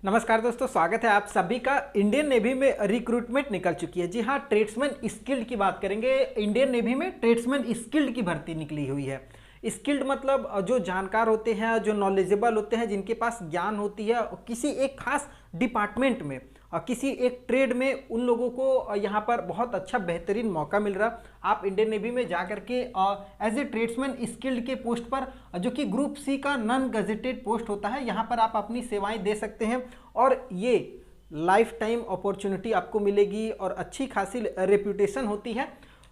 नमस्कार दोस्तों, स्वागत है आप सभी का। इंडियन नेवी में रिक्रूटमेंट निकल चुकी है। जी हाँ, ट्रेड्समैन स्किल्ड की बात करेंगे। इंडियन नेवी में ट्रेड्समैन स्किल्ड की भर्ती निकली हुई है। स्किल्ड मतलब जो जानकार होते हैं, जो नॉलेजेबल होते हैं, जिनके पास ज्ञान होती है किसी एक खास डिपार्टमेंट में और किसी एक ट्रेड में, उन लोगों को यहाँ पर बहुत अच्छा बेहतरीन मौका मिल रहा। आप इंडियन नेवी में जा करके एज ए ट्रेड्समैन स्किल्ड के पोस्ट पर, जो कि ग्रुप सी का नॉन गजेटेड पोस्ट होता है, यहाँ पर आप अपनी सेवाएं दे सकते हैं और ये लाइफ टाइम अपॉर्चुनिटी आपको मिलेगी और अच्छी खासी रेप्यूटेशन होती है।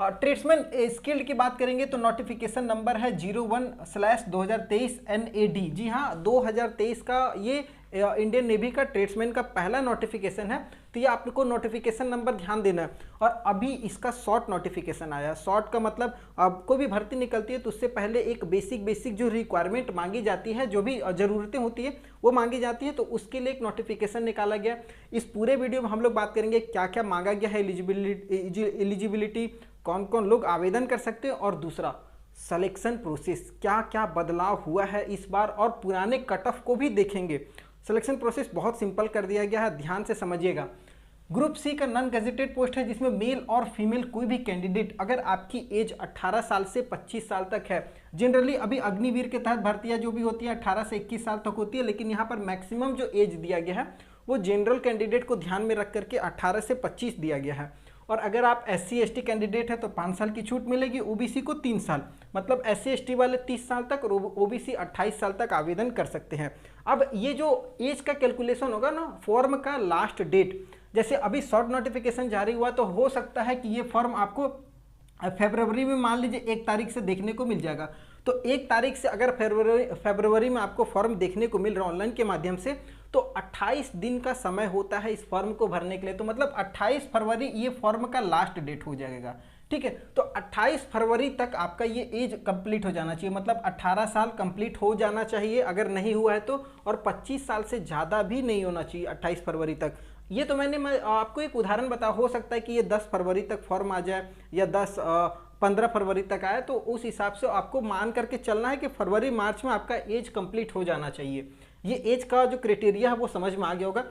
ट्रेड्समैन स्किल्ड की बात करेंगे तो नोटिफिकेशन नंबर है 01/2023 NAD। जी हाँ, 2023 का ये इंडियन नेवी का ट्रेड्समैन का पहला नोटिफिकेशन है। तो ये आपको नोटिफिकेशन नंबर ध्यान देना है। और अभी इसका शॉर्ट नोटिफिकेशन आया। शॉर्ट का मतलब अब कोई भी भर्ती निकलती है तो उससे पहले एक बेसिक जो रिक्वायरमेंट मांगी जाती है, जो भी ज़रूरतें होती है वो मांगी जाती है, तो उसके लिए एक नोटिफिकेशन निकाला गया। इस पूरे वीडियो में हम लोग बात करेंगे क्या क्या मांगा गया है, एलिजिबिलिटी, कौन कौन लोग आवेदन कर सकते हैं, और दूसरा सिलेक्शन प्रोसेस क्या क्या बदलाव हुआ है इस बार, और पुराने कट ऑफ को भी देखेंगे। सिलेक्शन प्रोसेस बहुत सिंपल कर दिया गया है, ध्यान से समझिएगा। ग्रुप सी का नॉन गजेटेड पोस्ट है जिसमें मेल और फीमेल कोई भी कैंडिडेट, अगर आपकी एज 18 साल से 25 साल तक है, जनरली अभी अग्निवीर के तहत भर्तियां जो भी होती है 18 से 21 साल तक होती है, लेकिन यहाँ पर मैक्सिमम जो एज दिया गया है वो जनरल कैंडिडेट को ध्यान में रख करके 18 से 25 दिया गया है। और अगर आप SC ST कैंडिडेट है तो 5 साल की छूट मिलेगी, OBC को 3 साल, मतलब SC ST वाले 30 साल तक और OBC 28 साल तक आवेदन कर सकते हैं। अब ये जो एज का कैलकुलेशन होगा ना, फॉर्म का लास्ट डेट, जैसे अभी शॉर्ट नोटिफिकेशन जारी हुआ तो हो सकता है कि ये फॉर्म आपको फरवरी में मान लीजिए 1 तारीख से देखने को मिल जाएगा। तो 1 तारीख से अगर फरवरी में आपको फॉर्म देखने को मिल रहा है ऑनलाइन के माध्यम से, तो 28 दिन का समय होता है इस फॉर्म को भरने के लिए। तो मतलब 28 फरवरी ये फॉर्म का लास्ट डेट हो जाएगा। ठीक है, तो 28 फरवरी तक आपका ये एज कंप्लीट हो जाना चाहिए, मतलब 18 साल कंप्लीट हो जाना चाहिए अगर नहीं हुआ है तो, और 25 साल से ज़्यादा भी नहीं होना चाहिए 28 फरवरी तक। ये तो मैं आपको एक उदाहरण बता, हो सकता है कि ये 10 फरवरी तक फॉर्म आ जाए या 15 फरवरी तक आए, तो उस हिसाब से आपको मान करके चलना है कि फरवरी मार्च में आपका एज कंप्लीट हो जाना चाहिए। ये एज का जो क्राइटेरिया है वो समझ में आ गया होगा।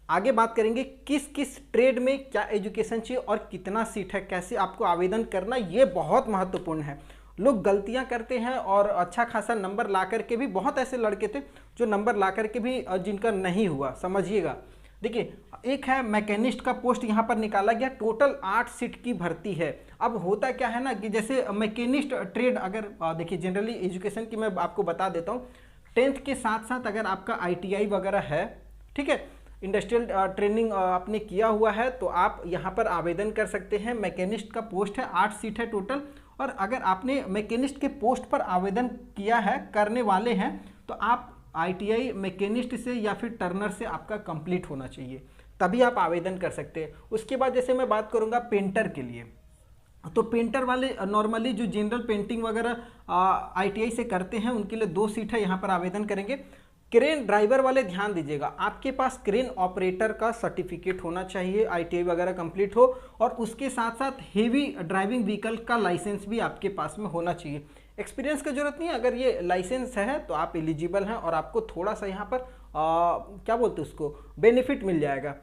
आगे बात करेंगे किस किस ट्रेड में क्या एजुकेशन चाहिए और कितना सीट है, कैसे आपको आवेदन करना, ये बहुत महत्वपूर्ण है। लोग गलतियां करते हैं और अच्छा खासा नंबर ला करके भी, बहुत ऐसे लड़के थे जो नंबर ला करके भी जिनका नहीं हुआ, समझिएगा। देखिए, एक है मैकेनिस्ट का पोस्ट यहाँ पर निकाला गया, टोटल 8 सीट की भर्ती है। अब होता क्या है ना कि जैसे मैकेनिस्ट ट्रेड, अगर देखिए जनरली एजुकेशन की मैं आपको बता देता हूँ, 10th के साथ साथ अगर आपका ITI वगैरह है, ठीक है, इंडस्ट्रियल ट्रेनिंग आपने किया हुआ है, तो आप यहाँ पर आवेदन कर सकते हैं। मैकेनिस्ट का पोस्ट है, 8 सीट है टोटल। और अगर आपने मैकेनिस्ट के पोस्ट पर आवेदन किया है, करने वाले हैं, तो आप ITI मैकेनिस्ट से या फिर टर्नर से आपका कंप्लीट होना चाहिए, तभी आप आवेदन कर सकते हैं। उसके बाद जैसे मैं बात करूँगा पेंटर के लिए, तो पेंटर वाले नॉर्मली जो जनरल पेंटिंग वगैरह ITI से करते हैं उनके लिए 2 सीट है, यहाँ पर आवेदन करेंगे। क्रेन ड्राइवर वाले ध्यान दीजिएगा, आपके पास क्रेन ऑपरेटर का सर्टिफिकेट होना चाहिए, ITI वगैरह कंप्लीट हो, और उसके साथ साथ हेवी ड्राइविंग व्हीकल का लाइसेंस भी आपके पास में होना चाहिए। एक्सपीरियंस की जरूरत नहीं है, अगर ये लाइसेंस है तो आप एलिजिबल हैं और आपको थोड़ा सा यहाँ पर क्या बोलते हैं उसको, बेनिफिट मिल जाएगा।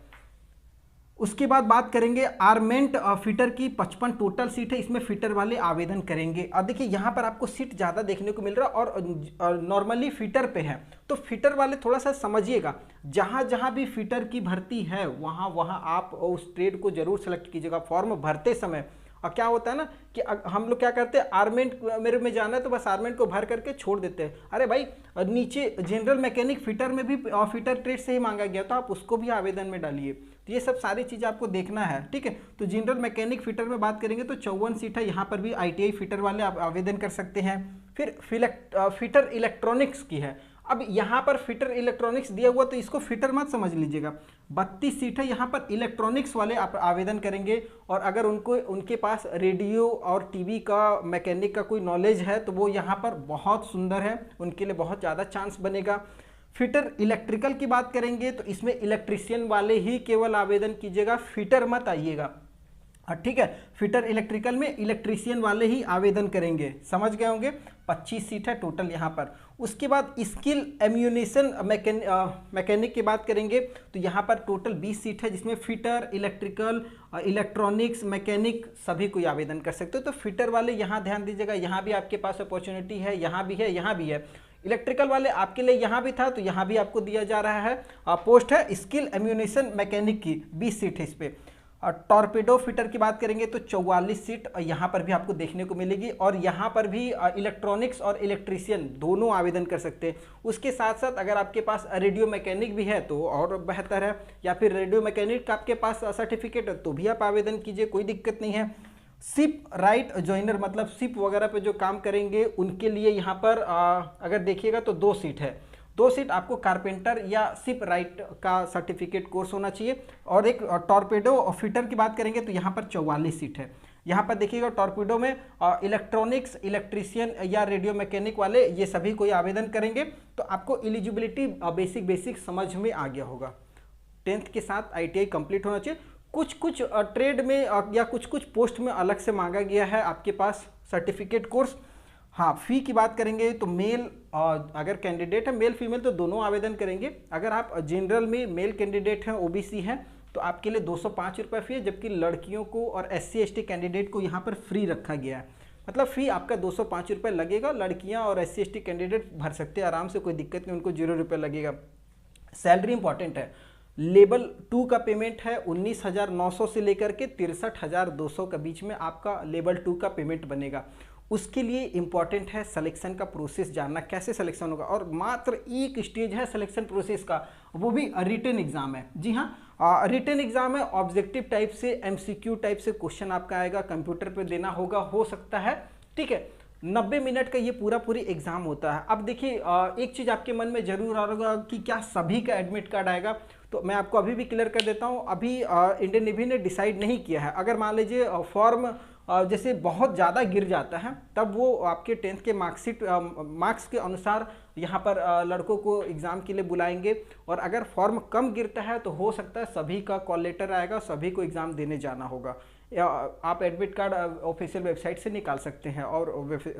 उसके बाद बात करेंगे आर्मेंट फिटर की, 55 टोटल सीट है, इसमें फिटर वाले आवेदन करेंगे। अब देखिए यहाँ पर आपको सीट ज़्यादा देखने को मिल रहा है और नॉर्मली फिटर पे है, तो फिटर वाले थोड़ा सा समझिएगा, जहाँ जहाँ भी फिटर की भर्ती है वहाँ आप उस ट्रेड को जरूर सेलेक्ट कीजिएगा फॉर्म भरते समय। और क्या होता है ना कि हम लोग क्या करते हैं, आर्मेंट मेरे में जाना है तो बस आर्मेंट को भर करके छोड़ देते हैं। अरे भाई, नीचे जनरल मैकेनिक फिटर में भी फिटर ट्रेड से ही मांगा गया, तो आप उसको भी आवेदन में डालिए। तो ये सब सारी चीज़ें आपको देखना है, ठीक है। तो जनरल मैकेनिक फिटर में बात करेंगे तो 54 सीट है, यहाँ पर भी ITI फिटर वाले आप आवेदन कर सकते हैं। फिर फिटर इलेक्ट्रॉनिक्स की है। अब यहाँ पर फिटर इलेक्ट्रॉनिक्स दिया हुआ तो इसको फिटर मत समझ लीजिएगा, 32 सीट है, यहाँ पर इलेक्ट्रॉनिक्स वाले आप आवेदन करेंगे। और अगर उनके पास रेडियो और TV का मैकेनिक का कोई नॉलेज है तो वो यहाँ पर बहुत सुंदर है, उनके लिए बहुत ज़्यादा चांस बनेगा। फिटर इलेक्ट्रिकल की बात करेंगे तो इसमें इलेक्ट्रिशियन वाले ही केवल आवेदन कीजिएगा, फिटर मत आइएगा। ठीक है। फिटर इलेक्ट्रिकल में इलेक्ट्रीशियन वाले ही आवेदन करेंगे, समझ गए होंगे। 25 सीट है टोटल यहाँ पर। उसके बाद स्किल एम्यूनिशन मैकेनिक की बात करेंगे तो यहाँ पर टोटल 20 सीट है, जिसमें फिटर, इलेक्ट्रिकल, इलेक्ट्रॉनिक्स, मैकेनिक सभी कोई आवेदन कर सकते हो। तो फिटर वाले यहाँ ध्यान दीजिएगा, यहाँ भी आपके पास अपॉर्चुनिटी है, यहाँ भी है, यहाँ भी है। इलेक्ट्रिकल वाले आपके लिए यहाँ भी था तो यहाँ भी आपको दिया जा रहा है। पोस्ट है स्किल एम्यूनिशन मैकेनिक की, 20 सीट है इस पर। और टॉर्पेडो फिटर की बात करेंगे तो 44 सीट यहाँ पर भी आपको देखने को मिलेगी। और यहाँ पर भी इलेक्ट्रॉनिक्स और इलेक्ट्रीशियन दोनों आवेदन कर सकते हैं। उसके साथ साथ अगर आपके पास रेडियो मैकेनिक भी है तो और बेहतर है, या फिर रेडियो मैकेनिक का आपके पास सर्टिफिकेट है तो भी आप आवेदन कीजिए, कोई दिक्कत नहीं है। शिप राइट जॉइनर मतलब शिप वगैरह पे जो काम करेंगे उनके लिए यहाँ पर अगर देखिएगा तो 2 सीट है। 2 सीट आपको कारपेंटर या शिप राइट का सर्टिफिकेट कोर्स होना चाहिए। और एक टॉर्पेडो और फिटर की बात करेंगे तो यहाँ पर 44 सीट है। यहाँ पर देखिएगा टॉर्पेडो में इलेक्ट्रॉनिक्स, इलेक्ट्रीशियन या रेडियो मैकेनिक वाले ये सभी कोई आवेदन करेंगे। तो आपको एलिजिबिलिटी बेसिक समझ में आ गया होगा। 10th के साथ ITI कंप्लीट होना चाहिए। कुछ ट्रेड में या कुछ पोस्ट में अलग से मांगा गया है आपके पास सर्टिफिकेट कोर्स। हाँ, फ़ी की बात करेंगे तो मेल अगर कैंडिडेट है, मेल फीमेल तो दोनों आवेदन करेंगे। अगर आप जनरल में मेल कैंडिडेट हैं, OBC हैं, तो आपके लिए 205 रुपये फ़ी है, जबकि लड़कियों को और SC ST कैंडिडेट को यहाँ पर फ्री रखा गया है। मतलब फ़ी आपका 205 रुपये लगेगा। लड़कियाँ और SC ST कैंडिडेट भर सकते हैं आराम से, कोई दिक्कत नहीं, उनको 0 रुपये लगेगा। सैलरी इंपॉर्टेंट है। लेवल 2 का पेमेंट है 19,900 से लेकर के 63,200 के बीच में आपका लेवल 2 का पेमेंट बनेगा। उसके लिए इम्पॉर्टेंट है सिलेक्शन का प्रोसेस जानना, कैसे सिलेक्शन होगा। और मात्र एक स्टेज है सिलेक्शन प्रोसेस का, वो भी रिटन एग्जाम है। जी हाँ, रिटन एग्जाम है। ऑब्जेक्टिव टाइप से, MCQ टाइप से क्वेश्चन आपका आएगा, कंप्यूटर पे देना होगा, हो सकता है, ठीक है। 90 मिनट का ये पूरी एग्जाम होता है। अब देखिए एक चीज़ आपके मन में जरूर आ रहा कि क्या सभी का एडमिट कार्ड आएगा, तो मैं आपको अभी भी क्लियर कर देता हूँ। अभी इंडियन नेवी ने डिसाइड नहीं किया है। अगर मान लीजिए फॉर्म जैसे बहुत ज़्यादा गिर जाता है तब वो आपके 10th के मार्क्स के अनुसार यहाँ पर लड़कों को एग्ज़ाम के लिए बुलाएंगे। और अगर फॉर्म कम गिरता है तो हो सकता है सभी का कॉल लेटर आएगा, सभी को एग्ज़ाम देने जाना होगा। या आप एडमिट कार्ड ऑफिशियल वेबसाइट से निकाल सकते हैं, और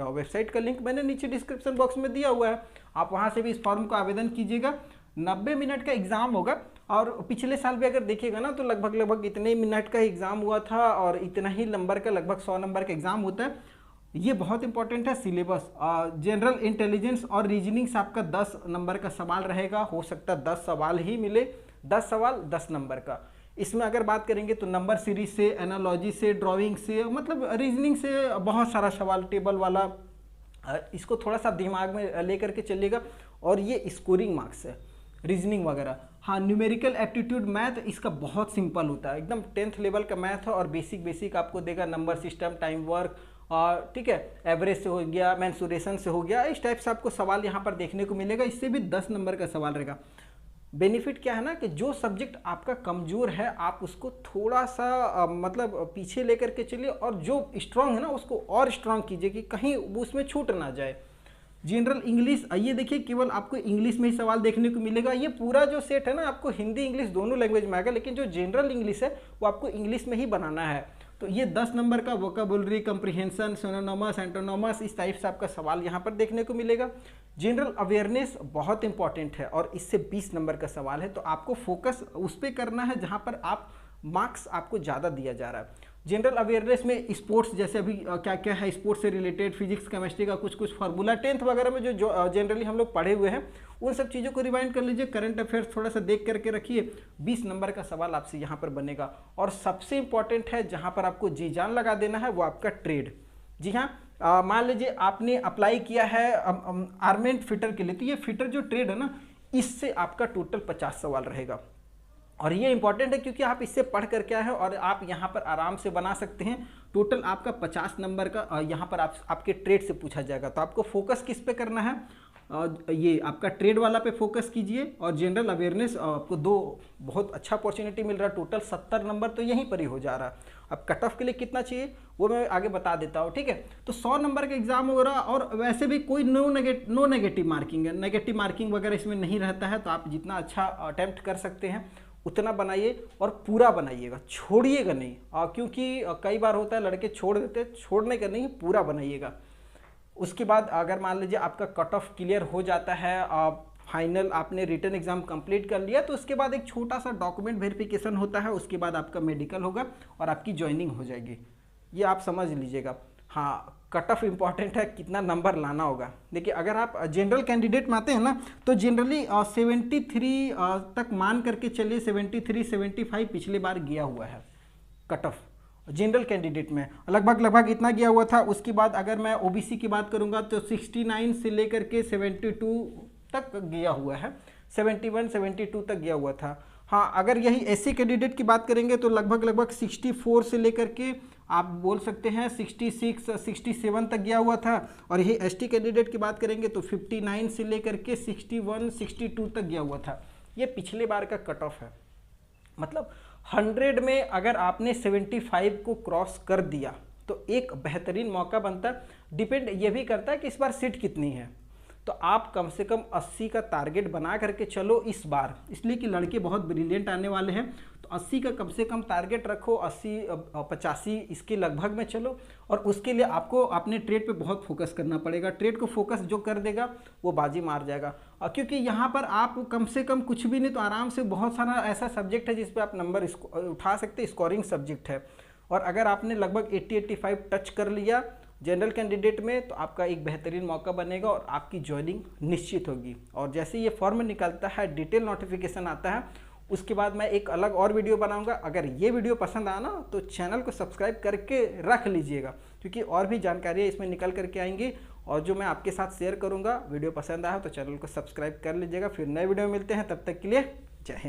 वेबसाइट का लिंक मैंने नीचे डिस्क्रिप्शन बॉक्स में दिया हुआ है, आप वहाँ से भी इस फॉर्म को आवेदन कीजिएगा। 90 मिनट का एग्ज़ाम होगा। और पिछले साल भी अगर देखिएगा ना तो लगभग इतने मिनट का एग्ज़ाम हुआ था, और इतना ही नंबर का, लगभग 100 नंबर का एग्ज़ाम होता है। ये बहुत इंपॉर्टेंट है सिलेबस। जनरल इंटेलिजेंस और रीजनिंग से आपका 10 नंबर का सवाल रहेगा। हो सकता है 10 सवाल ही मिले, 10 सवाल 10 नंबर का। इसमें अगर बात करेंगे तो नंबर सीरीज से, एनालॉजी से, ड्राइंग से, मतलब रीजनिंग से बहुत सारा सवाल, टेबल वाला। इसको थोड़ा सा दिमाग में लेकर के चलिएगा। और ये स्कोरिंग मार्क्स है, रीजनिंग वगैरह। हाँ, न्यूमेरिकल एप्टीट्यूड मैथ इसका बहुत सिंपल होता है, एकदम 10th लेवल का मैथ है। और बेसिक आपको देगा नंबर सिस्टम, टाइम वर्क, और ठीक है, एवरेज से हो गया, मेंसुरेशन से हो गया, इस टाइप से आपको सवाल यहाँ पर देखने को मिलेगा। इससे भी 10 नंबर का सवाल रहेगा। बेनिफिट क्या है ना कि जो सब्जेक्ट आपका कमज़ोर है आप उसको थोड़ा सा मतलब पीछे लेकर के चलिए, और जो स्ट्रांग है ना उसको और स्ट्रांग कीजिए कि कहीं उसमें छूट ना जाए। जनरल इंग्लिश, ये देखिए केवल आपको इंग्लिश में ही सवाल देखने को मिलेगा। ये पूरा जो सेट है ना आपको हिंदी इंग्लिश दोनों लैंग्वेज में आएगा, लेकिन जो जनरल इंग्लिश है वो आपको इंग्लिश में ही बनाना है। तो ये 10 नंबर का वोकैबुलरी, कंप्रीहेंशन, सिनोनिमस, एंटोनिमस, इस टाइप से आपका सवाल यहाँ पर देखने को मिलेगा। जनरल अवेयरनेस बहुत इंपॉर्टेंट है, और इससे 20 नंबर का सवाल है। तो आपको फोकस उस पर करना है जहाँ पर आप मार्क्स आपको ज़्यादा दिया जा रहा है। जनरल अवेयरनेस में स्पोर्ट्स, जैसे अभी क्या क्या है स्पोर्ट्स से रिलेटेड, फिजिक्स, केमिस्ट्री का कुछ फार्मूला 10th वगैरह में जो जनरली हम लोग पढ़े हुए हैं उन सब चीज़ों को रिवाइंड कर लीजिए। करंट अफेयर्स थोड़ा सा देख करके रखिए। 20 नंबर का सवाल आपसे यहाँ पर बनेगा। और सबसे इंपॉर्टेंट है जहाँ पर आपको जी जान लगा देना है वो आपका ट्रेड। जी हाँ, मान लीजिए आपने अप्लाई किया है आर्मेंट फिटर के लिए, तो ये फिटर जो ट्रेड है ना, इससे आपका टोटल 50 सवाल रहेगा। और ये इंपॉर्टेंट है क्योंकि आप इससे पढ़ करके आए हैं और आप यहाँ पर आराम से बना सकते हैं। टोटल आपका 50 नंबर का यहाँ पर आपके ट्रेड से पूछा जाएगा। तो आपको फोकस किस पे करना है, ये आपका ट्रेड वाला पे फोकस कीजिए। और जनरल अवेयरनेस आपको 2 बहुत अच्छा अपॉर्चुनिटी मिल रहा है। टोटल 70 नंबर तो यहीं पर ही हो जा रहा है। अब कट ऑफ के लिए कितना चाहिए वो मैं आगे बता देता हूँ, ठीक है। तो 100 नंबर का एग्जाम हो रहा, और वैसे भी कोई नो नेगेटिव मार्किंग है, नेगेटिव मार्किंग वगैरह इसमें नहीं रहता है। तो आप जितना अच्छा अटैम्प्ट कर सकते हैं उतना बनाइए और पूरा बनाइएगा, छोड़िएगा नहीं। क्योंकि कई बार होता है लड़के छोड़ देते, छोड़ने का नहीं, पूरा बनाइएगा। उसके बाद अगर मान लीजिए आपका कट ऑफ क्लियर हो जाता है, फाइनल आपने रिटन एग्जाम कंप्लीट कर लिया, तो उसके बाद एक छोटा सा डॉक्यूमेंट वेरिफिकेशन होता है, उसके बाद आपका मेडिकल होगा और आपकी ज्वाइनिंग हो जाएगी। ये आप समझ लीजिएगा। हाँ, कट ऑफ इंपॉर्टेंट है, कितना नंबर लाना होगा। देखिए अगर आप जनरल कैंडिडेट में आते हैं ना, तो जनरली 73 तक मान करके चलिए, 73 75 पिछले बार गया हुआ है कट ऑफ जनरल कैंडिडेट में, लगभग इतना गया हुआ था। उसके बाद अगर मैं ओबीसी की बात करूंगा तो 69 से लेकर के 72 तक गया हुआ है, 71 72 तक गया हुआ था। हाँ, अगर यही एससी कैंडिडेट की बात करेंगे तो लगभग 64 से लेकर के आप बोल सकते हैं 66 67 तक गया हुआ था। और यही एसटी कैंडिडेट की बात करेंगे तो 59 से लेकर के 61 62 तक गया हुआ था। ये पिछले बार का कट ऑफ है। मतलब 100 में अगर आपने 75 को क्रॉस कर दिया तो एक बेहतरीन मौका बनता। डिपेंड ये भी करता है कि इस बार सीट कितनी है, तो आप कम से कम 80 का टारगेट बना करके चलो इस बार, इसलिए कि लड़के बहुत ब्रिलियंट आने वाले हैं। तो 80 का कम से कम टारगेट रखो, 80 85 इसके लगभग में चलो। और उसके लिए आपको अपने ट्रेड पे बहुत फोकस करना पड़ेगा। ट्रेड को फोकस जो कर देगा वो बाजी मार जाएगा। क्योंकि यहाँ पर आप कम से कम कुछ भी नहीं तो आराम से बहुत सारा ऐसा सब्जेक्ट है जिस पर आप नंबर उठा सकते, स्कोरिंग सब्जेक्ट है। और अगर आपने लगभग 80-85 टच कर लिया जनरल कैंडिडेट में तो आपका एक बेहतरीन मौका बनेगा और आपकी ज्वाइनिंग निश्चित होगी। और जैसे ये फॉर्म निकलता है, डिटेल नोटिफिकेशन आता है, उसके बाद मैं एक अलग और वीडियो बनाऊंगा। अगर ये वीडियो पसंद आना तो चैनल को सब्सक्राइब करके रख लीजिएगा, क्योंकि और भी जानकारियाँ इसमें निकल करके आएंगी और जो मैं आपके साथ शेयर करूँगा। वीडियो पसंद आया तो चैनल को सब्सक्राइब कर लीजिएगा। फिर नए वीडियो में मिलते हैं, तब तक के लिए जय हिंद।